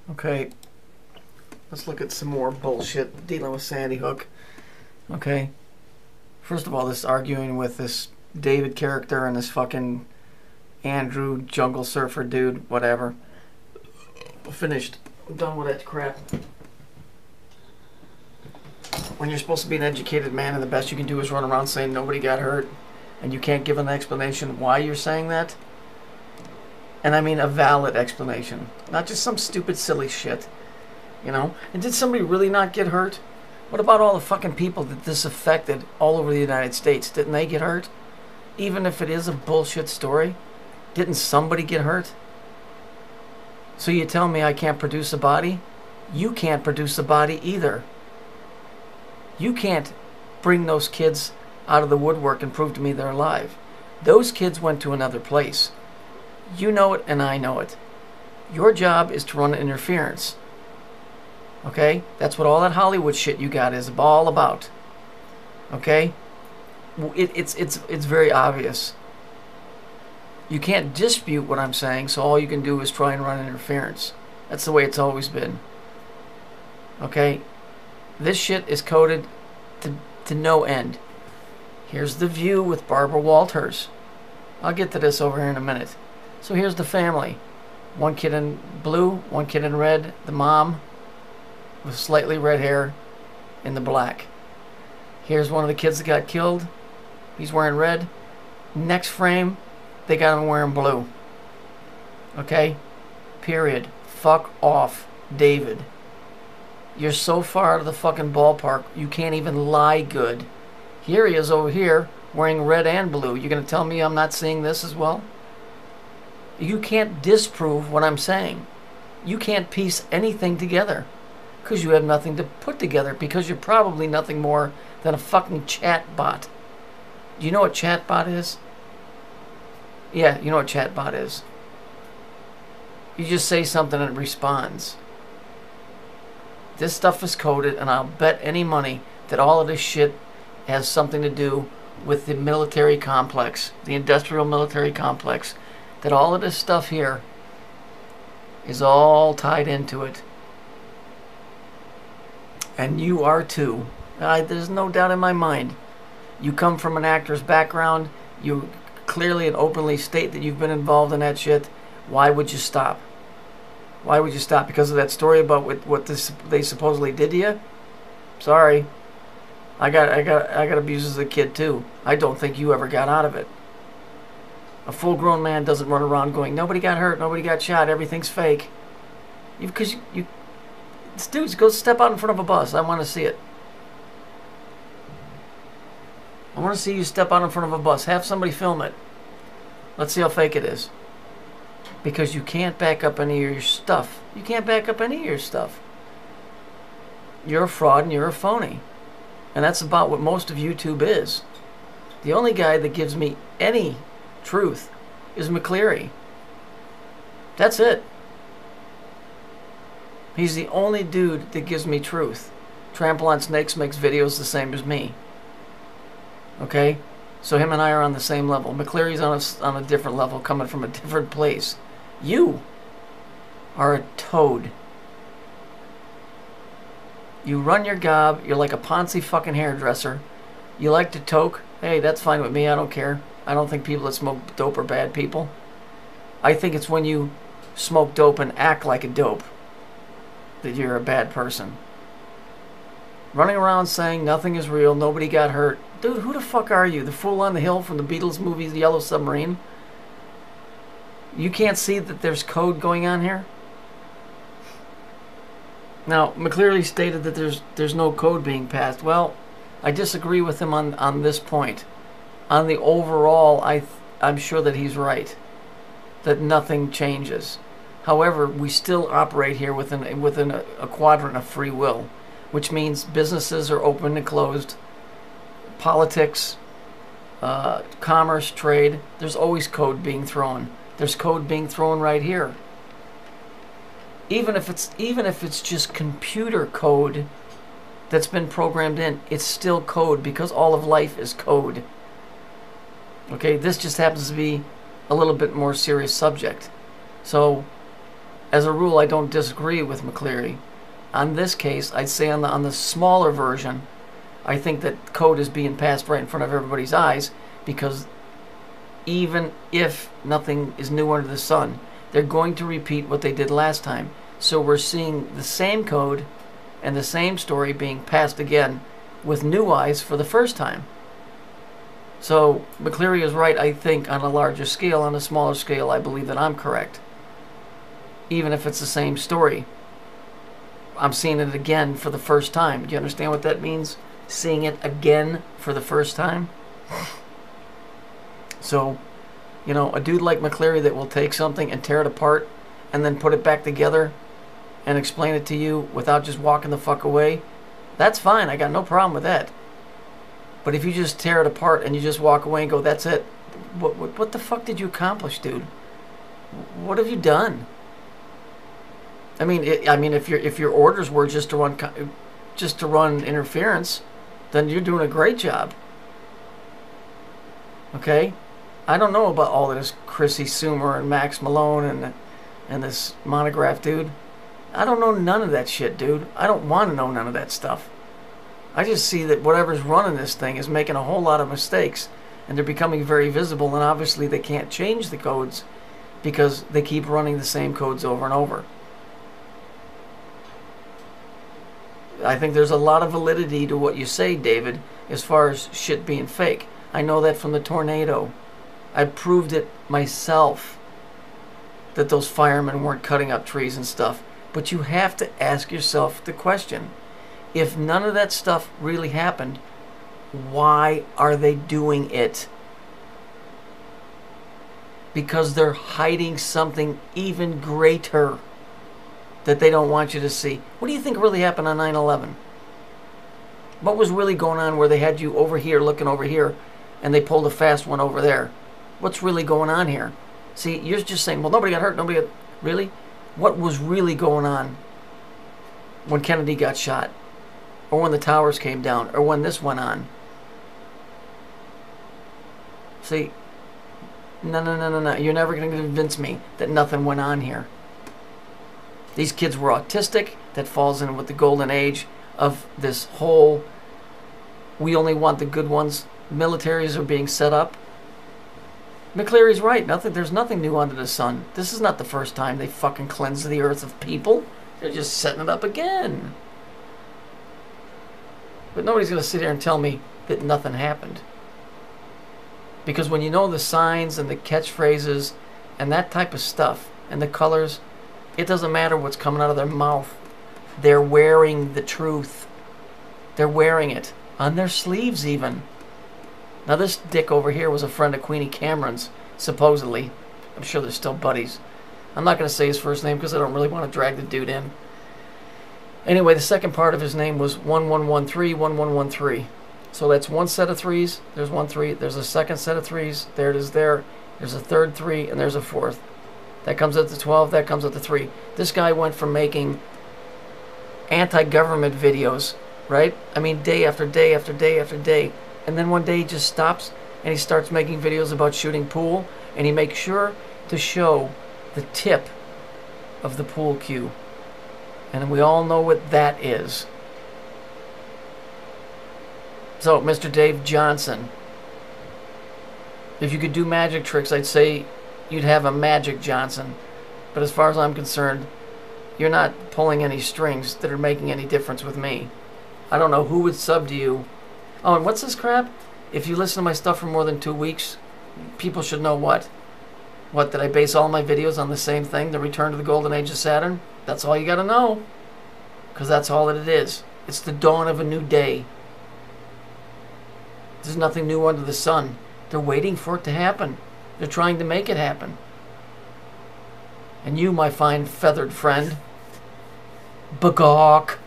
Okay, let's look at some more bullshit dealing with Sandy Hook. Okay, first of all, this arguing with this David character and this fucking Andrew jungle surfer dude, whatever. Finished. I'm done with that crap. When you're supposed to be an educated man and the best you can do is run around saying nobody got hurt, and you can't give an explanation why you're saying that, and I mean a valid explanation, not just some stupid silly shit, you know? And did somebody really not get hurt? What about all the fucking people that this affected all over the United States? Didn't they get hurt? Even if it is a bullshit story, didn't somebody get hurt? So you tell me I can't produce a body? You can't produce a body either. You can't bring those kids out of the woodwork and prove to me they're alive. Those kids went to another place. You know it and I know it. Your job is to run interference. Okay? That's what all that Hollywood shit you got is all about. Okay? It's very obvious. You can't dispute what I'm saying, so all you can do is try and run interference. That's the way it's always been. Okay? This shit is coded to no end. Here's The View with Barbara Walters. I'll get to this over here in a minute. So here's the family. One kid in blue, one kid in red. The mom with slightly red hair in the black. Here's one of the kids that got killed. He's wearing red. Next frame, they got him wearing blue. Okay? Period. Fuck off, David. You're so far out of the fucking ballpark, you can't even lie good. Here he is over here, wearing red and blue. You're going to tell me I'm not seeing this as well? You can't disprove what I'm saying. You can't piece anything together. Because you have nothing to put together. Because you're probably nothing more than a fucking chat bot. Do you know what chat bot is? Yeah, you know what chat bot is. You just say something and it responds. This stuff is coded, and I'll bet any money that all of this shit has something to do with the military complex, the industrial military complex, that all of this stuff here is all tied into it. And you are too. There's no doubt in my mind. You come from an actor's background. You clearly and openly state that you've been involved in that shit. Why would you stop? Why would you stop? Because of that story about what they supposedly did to you? Sorry. I got abused as a kid too. I don't think you ever got out of it. A full-grown man doesn't run around going, nobody got hurt, nobody got shot, everything's fake. Because dudes, go step out in front of a bus. I want to see it. I want to see you step out in front of a bus. Have somebody film it. Let's see how fake it is. Because you can't back up any of your stuff. You can't back up any of your stuff. You're a fraud and you're a phony. And that's about what most of YouTube is. The only guy that gives me any truth is McCleary. That's it. He's the only dude that gives me truth. Trample on Snakes makes videos the same as me. Okay? So him and I are on the same level. McCleary's on a different level, coming from a different place. You are a toad. You run your gob. You're like a Ponzi fucking hairdresser. You like to toke. Hey, that's fine with me. I don't care. I don't think people that smoke dope are bad people. I think it's when you smoke dope and act like a dope that you're a bad person. Running around saying nothing is real, nobody got hurt. Dude, who the fuck are you? The fool on the hill from the Beatles movie, The Yellow Submarine? You can't see that there's code going on here? Now, McCleary stated that there's no code being passed. Well, I disagree with him on this point. On the overall, I'm sure that he's right. That nothing changes. However, we still operate here within a quadrant of free will, which means businesses are open and closed. Politics, commerce, trade, there's always code being thrown. There's code being thrown right here. Even if it's just computer code that's been programmed in, it's still code because all of life is code. Okay, this just happens to be a little bit more serious subject. So as a rule, I don't disagree with McCleary. On this case, I'd say on the smaller version, I think that code is being passed right in front of everybody's eyes, because even if nothing is new under the sun, they're going to repeat what they did last time. So we're seeing the same code and the same story being passed again with new eyes for the first time. So McCleary is right, I think, on a larger scale. On a smaller scale, I believe that I'm correct. Even if it's the same story, I'm seeing it again for the first time. Do you understand what that means? Seeing it again for the first time? So, you know, a dude like McCleary that will take something and tear it apart and then put it back together and explain it to you without just walking the fuck away, that's fine. I got no problem with that. But if you just tear it apart and you just walk away and go, that's it, what the fuck did you accomplish, dude? What have you done? I mean, if your orders were just to run interference, then you're doing a great job. Okay, I don't know about all of this Chrissy Sumer and Max Malone and this Monograph dude. I don't know none of that shit, dude. I don't want to know none of that stuff. I just see that whatever's running this thing is making a whole lot of mistakes, and they're becoming very visible, and obviously they can't change the codes because they keep running the same codes over and over. I think there's a lot of validity to what you say, David, as far as shit being fake. I know that from the tornado. I proved it myself that those firemen weren't cutting up trees and stuff. But you have to ask yourself the question, if none of that stuff really happened, why are they doing it? Because they're hiding something even greater that they don't want you to see. What do you think really happened on 9/11? What was really going on where they had you over here looking over here and they pulled a fast one over there? What's really going on here? See, you're just saying, well, nobody got hurt, nobody got... Really? What was really going on when Kennedy got shot? Or when the towers came down? Or when this went on? See, no. You're never going to convince me that nothing went on here. These kids were autistic. That falls in with the golden age of this whole, we only want the good ones. Militaries are being set up. McCleary's right. There's nothing new under the sun. This is not the first time they fucking cleansed the earth of people. They're just setting it up again. But nobody's going to sit here and tell me that nothing happened. Because when you know the signs and the catchphrases and that type of stuff and the colors, it doesn't matter what's coming out of their mouth. They're wearing the truth. They're wearing it. On their sleeves even. Now this dick over here was a friend of Queenie Cameron's, supposedly. I'm sure they're still buddies. I'm not going to say his first name because I don't really want to drag the dude in. Anyway, the second part of his name was 1113, 1113. So that's one set of threes, there's 1 3, there's a second set of threes, there it is there, there's a third 3, and there's a fourth. That comes up to 12, that comes up to 3. This guy went from making anti-government videos, right? I mean, day after day after day after day. And then one day he just stops and he starts making videos about shooting pool, and he makes sure to show the tip of the pool cue. And we all know what that is. So, Mr. Dave Johnson, if you could do magic tricks, I'd say you'd have a Magic Johnson. But as far as I'm concerned, you're not pulling any strings that are making any difference with me. I don't know who would sub to you. Oh, and what's this crap? If you listen to my stuff for more than 2 weeks, people should know what? What, that I base all my videos on the same thing, the return to the golden age of Saturn? That's all you gotta know. Because that's all that it is. It's the dawn of a new day. There's nothing new under the sun. They're waiting for it to happen. They're trying to make it happen. And you, my fine feathered friend, begawk.